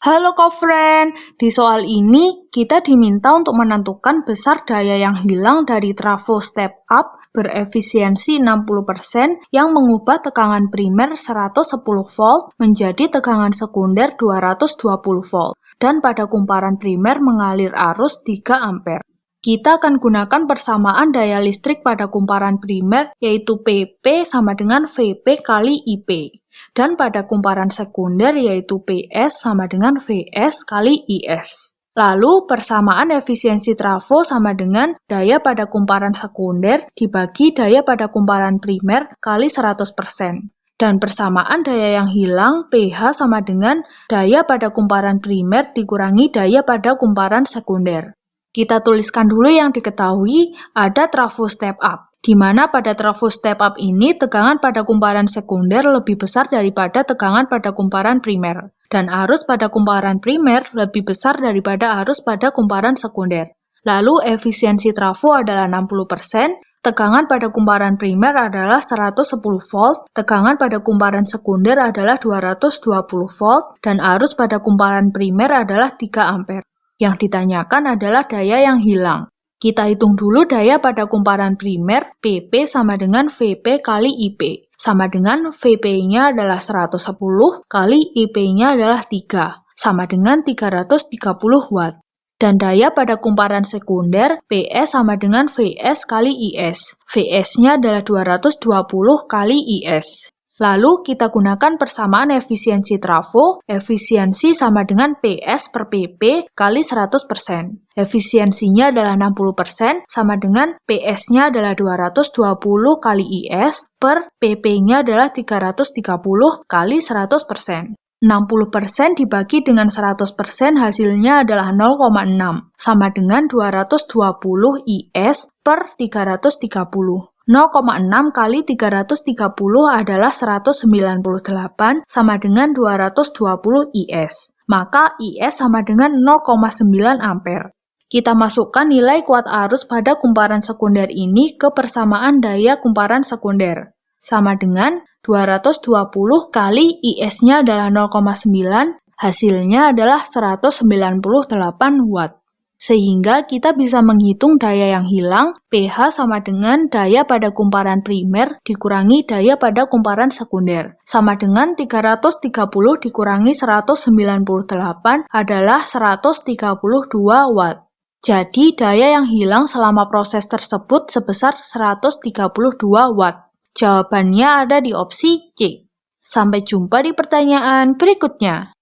Halo Kofren, di soal ini kita diminta untuk menentukan besar daya yang hilang dari trafo step up berefisiensi 60% yang mengubah tegangan primer 110 volt menjadi tegangan sekunder 220 volt dan pada kumparan primer mengalir arus 3 ampere. Kita akan gunakan persamaan daya listrik pada kumparan primer yaitu PP sama dengan VP kali IP. Dan pada kumparan sekunder yaitu PS sama dengan VS kali IS. Lalu persamaan efisiensi trafo sama dengan daya pada kumparan sekunder dibagi daya pada kumparan primer kali 100%. Dan persamaan daya yang hilang PH sama dengan daya pada kumparan primer dikurangi daya pada kumparan sekunder. Kita tuliskan dulu yang diketahui ada trafo step up, di mana pada trafo step up ini tegangan pada kumparan sekunder lebih besar daripada tegangan pada kumparan primer, dan arus pada kumparan primer lebih besar daripada arus pada kumparan sekunder. Lalu efisiensi trafo adalah 60%, tegangan pada kumparan primer adalah 110 volt, tegangan pada kumparan sekunder adalah 220 volt, dan arus pada kumparan primer adalah 3 ampere. Yang ditanyakan adalah daya yang hilang. Kita hitung dulu daya pada kumparan primer, PP sama dengan VP kali IP. Sama dengan VP-nya adalah 110 kali IP-nya adalah 3. Sama dengan 330 watt. Dan daya pada kumparan sekunder, PS sama dengan VS kali IS. VS-nya adalah 220 kali IS. Lalu kita gunakan persamaan efisiensi trafo, efisiensi sama dengan PS per PP kali 100%. Efisiensinya adalah 60% sama dengan PS-nya adalah 220 kali IS per PP-nya adalah 330 kali 100%. 60% dibagi dengan 100% hasilnya adalah 0,6, sama dengan 220 IS per 330. 0,6 kali 330 adalah 198 sama dengan 220 IS. Maka IS sama dengan 0,9 ampere. Kita masukkan nilai kuat arus pada kumparan sekunder ini ke persamaan daya kumparan sekunder. Sama dengan 220 kali IS-nya adalah 0,9, hasilnya adalah 198 watt. Sehingga kita bisa menghitung daya yang hilang, PH sama dengan daya pada kumparan primer dikurangi daya pada kumparan sekunder. Sama dengan 330 dikurangi 198 adalah 132 watt. Jadi daya yang hilang selama proses tersebut sebesar 132 watt. Jawabannya ada di opsi C. Sampai jumpa di pertanyaan berikutnya.